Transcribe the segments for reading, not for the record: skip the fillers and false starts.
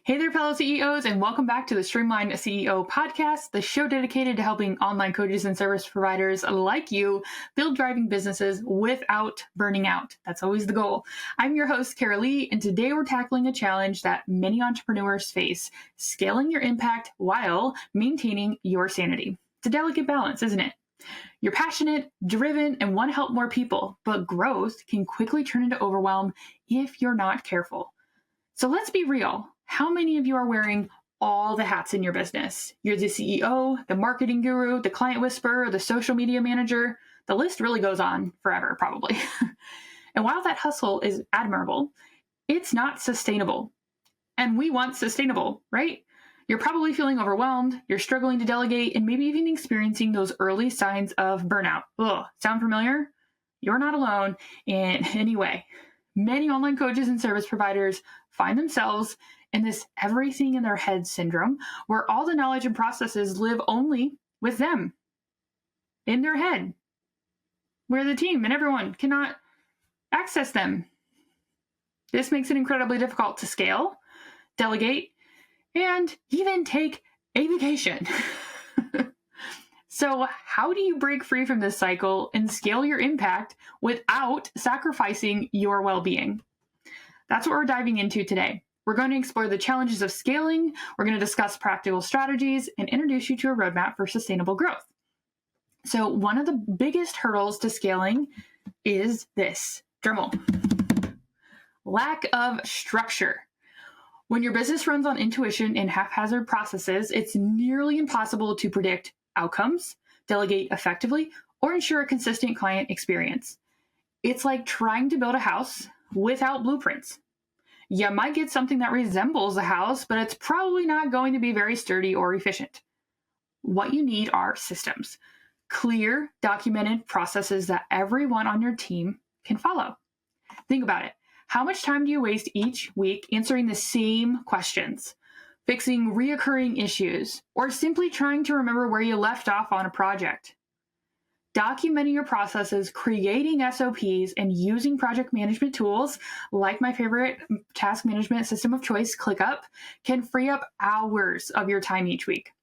Hey there, fellow CEOs, and welcome back to the Streamlined CEO podcast, the show dedicated to helping online coaches and service providers like you build thriving businesses without burning out. That's always the goal. I'm your host, Kara Lee, and today we're tackling a challenge that many entrepreneurs face, scaling your impact while maintaining your sanity. It's a delicate balance, isn't it? You're passionate, driven, and want to help more people, but growth can quickly turn into overwhelm if you're not careful. So let's be real. How many of you are wearing all the hats in your business? You're the CEO, the marketing guru, the client whisperer, the social media manager. The list really goes on forever, probably. And while that hustle is admirable, it's not sustainable. And we want sustainable, right? You're probably feeling overwhelmed, you're struggling to delegate, and maybe even experiencing those early signs of burnout. Ugh, sound familiar? You're not alone in any way. Many online coaches and service providers find themselves in this everything in their head syndrome, where all the knowledge and processes live only with them, in their head, where the team and everyone cannot access them. This makes it incredibly difficult to scale, delegate, and even take a vacation. So how do you break free from this cycle and scale your impact without sacrificing your well-being? That's what we're diving into today. We're going to explore the challenges of scaling, we're going to discuss practical strategies, and introduce you to a roadmap for sustainable growth. So one of the biggest hurdles to scaling is this, drumroll, lack of structure. When your business runs on intuition and haphazard processes, it's nearly impossible to predict outcomes, delegate effectively, or ensure a consistent client experience. It's like trying to build a house without blueprints. You might get something that resembles a house, but it's probably not going to be very sturdy or efficient. What you need are systems, clear, documented processes that everyone on your team can follow. Think about it. How much time do you waste each week answering the same questions, fixing reoccurring issues, or simply trying to remember where you left off on a project? Documenting your processes, creating SOPs, and using project management tools like my favorite task management system of choice, ClickUp, can free up hours of your time each week.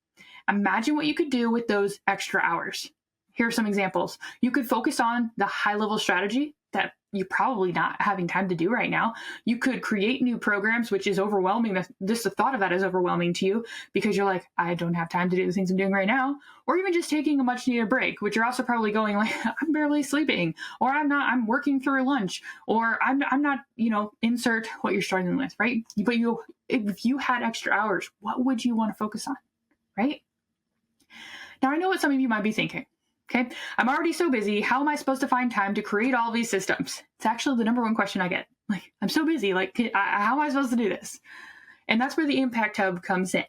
Imagine what you could do with those extra hours. Here are some examples. You could focus on the high-level strategy that you're probably not having time to do right now. You could create new programs, which is overwhelming. The thought of that is overwhelming to you because you're like, I don't have time to do the things I'm doing right now. Or even just taking a much needed break, which you're also probably going like, I'm barely sleeping, or I'm working through lunch, or I'm not, insert what you're struggling with, right? But if you had extra hours, what would you want to focus on, right? Now, I know what some of you might be thinking. Okay, I'm already so busy. How am I supposed to find time to create all these systems? It's actually the number one question I get. Like, I'm so busy. How am I supposed to do this? And that's where the Impact Hub comes in.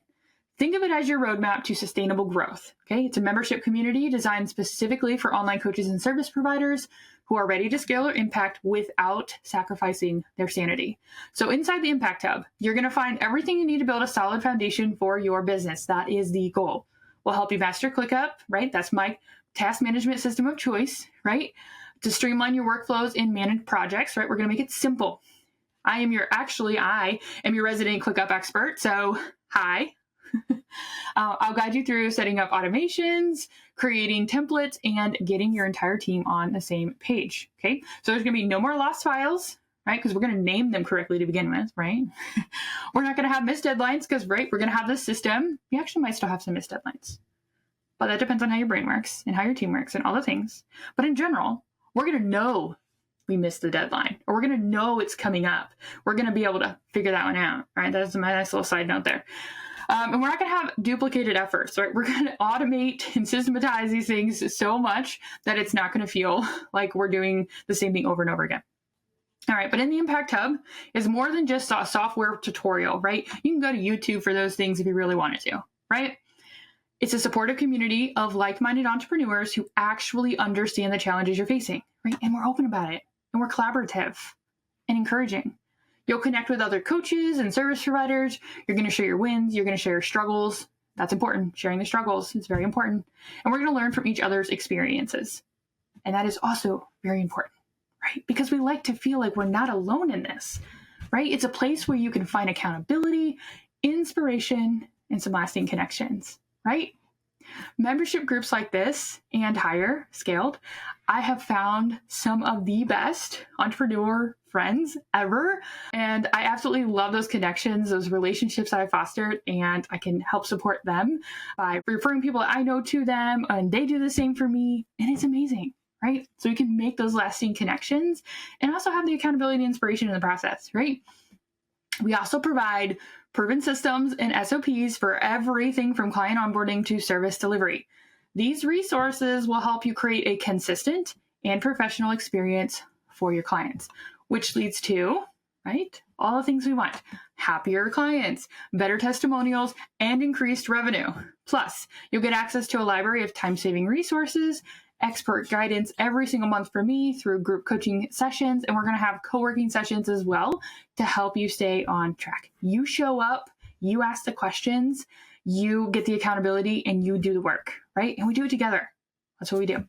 Think of it as your roadmap to sustainable growth. Okay, it's a membership community designed specifically for online coaches and service providers who are ready to scale their impact without sacrificing their sanity. So inside the Impact Hub, you're going to find everything you need to build a solid foundation for your business. That is the goal. We'll help you master ClickUp, right? That's my task management system of choice, right? To streamline your workflows and manage projects, right? We're going to make it simple. I am your resident ClickUp expert. So hi, I'll guide you through setting up automations, creating templates, and getting your entire team on the same page. Okay. So there's going to be no more lost files, right? Because we're going to name them correctly to begin with, right? We're not going to have missed deadlines because, right, we're going to have this system. We actually might still have some missed deadlines. But that depends on how your brain works and how your team works and all the things. But in general, we're going to know we missed the deadline, or we're going to know it's coming up. We're going to be able to figure that one out, right? That's my nice little side note there. And we're not going to have duplicated efforts, right? We're going to automate and systematize these things so much that it's not going to feel like we're doing the same thing over and over again. All right, but in the Impact Hub is more than just a software tutorial, right? You can go to YouTube for those things if you really wanted to, right? It's a supportive community of like-minded entrepreneurs who actually understand the challenges you're facing, right? And we're open about it, and we're collaborative and encouraging. You'll connect with other coaches and service providers. You're going to share your wins. You're going to share your struggles. That's important. Sharing the struggles is very important. And we're going to learn from each other's experiences. And that is also very important, right? Because we like to feel like we're not alone in this, right? It's a place where you can find accountability inspiration, and some lasting connections, right? Membership groups like this and higher scaled, I have found some of the best entrepreneur friends ever. And I absolutely love those connections, those relationships I've fostered, and I can help support them by referring people that I know to them, and they do the same for me. And it's amazing, right? So we can make those lasting connections and also have the accountability and inspiration in the process, right? We also provide proven systems and SOPs for everything from client onboarding to service delivery. These resources will help you create a consistent and professional experience for your clients, which leads to, right, all the things we want: happier clients, better testimonials, and increased revenue. Plus, you'll get access to a library of time-saving resources, expert guidance every single month from me through group coaching sessions, and we're going to have co-working sessions as well to help you stay on track. You show up, you ask the questions, you get the accountability, and you do the work, right? And we do it together. That's what we do.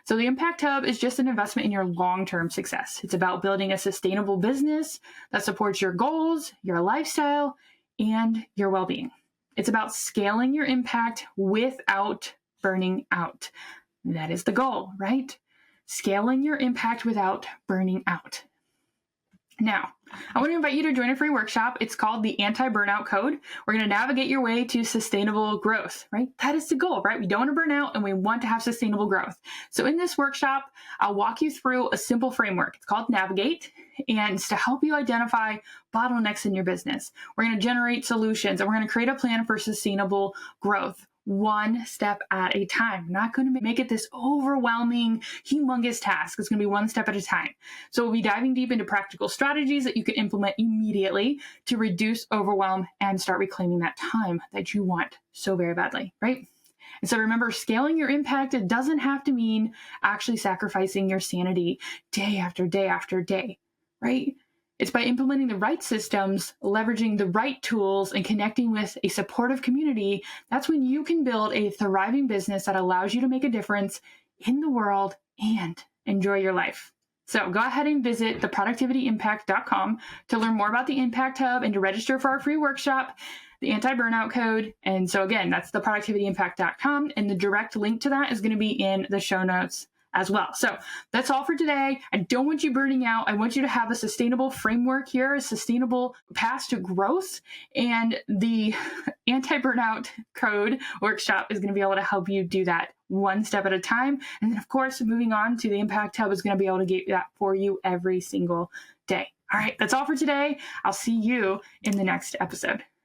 So the Impact Hub is just an investment in your long-term success. It's about building a sustainable business that supports your goals, your lifestyle, and your well-being. It's about scaling your impact without burning out. That is the goal, right? Scaling your impact without burning out. Now, I want to invite you to join a free workshop. It's called the Anti-Burnout Code. We're going to navigate your way to sustainable growth, right? That is the goal, right? We don't want to burn out and we want to have sustainable growth. So in this workshop, I'll walk you through a simple framework. It's called Navigate, and it's to help you identify bottlenecks in your business. We're going to generate solutions, and we're going to create a plan for sustainable growth, one step at a time. I'm not going to make it this overwhelming, humongous task. It's going to be one step at a time. So we'll be diving deep into practical strategies that you can implement immediately to reduce overwhelm and start reclaiming that time that you want so very badly, right? And so remember, scaling your impact, it doesn't have to mean actually sacrificing your sanity day after day after day, right? It's by implementing the right systems, leveraging the right tools, and connecting with a supportive community. That's when you can build a thriving business that allows you to make a difference in the world and enjoy your life. So go ahead and visit theproductivityimpact.com to learn more about the Impact Hub and to register for our free workshop, the Anti-Burnout Code. And so again, that's theproductivityimpact.com, and the direct link to that is going to be in the show notes as well. So that's all for today. I don't want you burning out. I want you to have a sustainable framework here, a sustainable path to growth. And the Anti-Burnout Code workshop is going to be able to help you do that one step at a time. And then, of course, moving on to the Impact Hub is going to be able to get that for you every single day. All right, that's all for today. I'll see you in the next episode.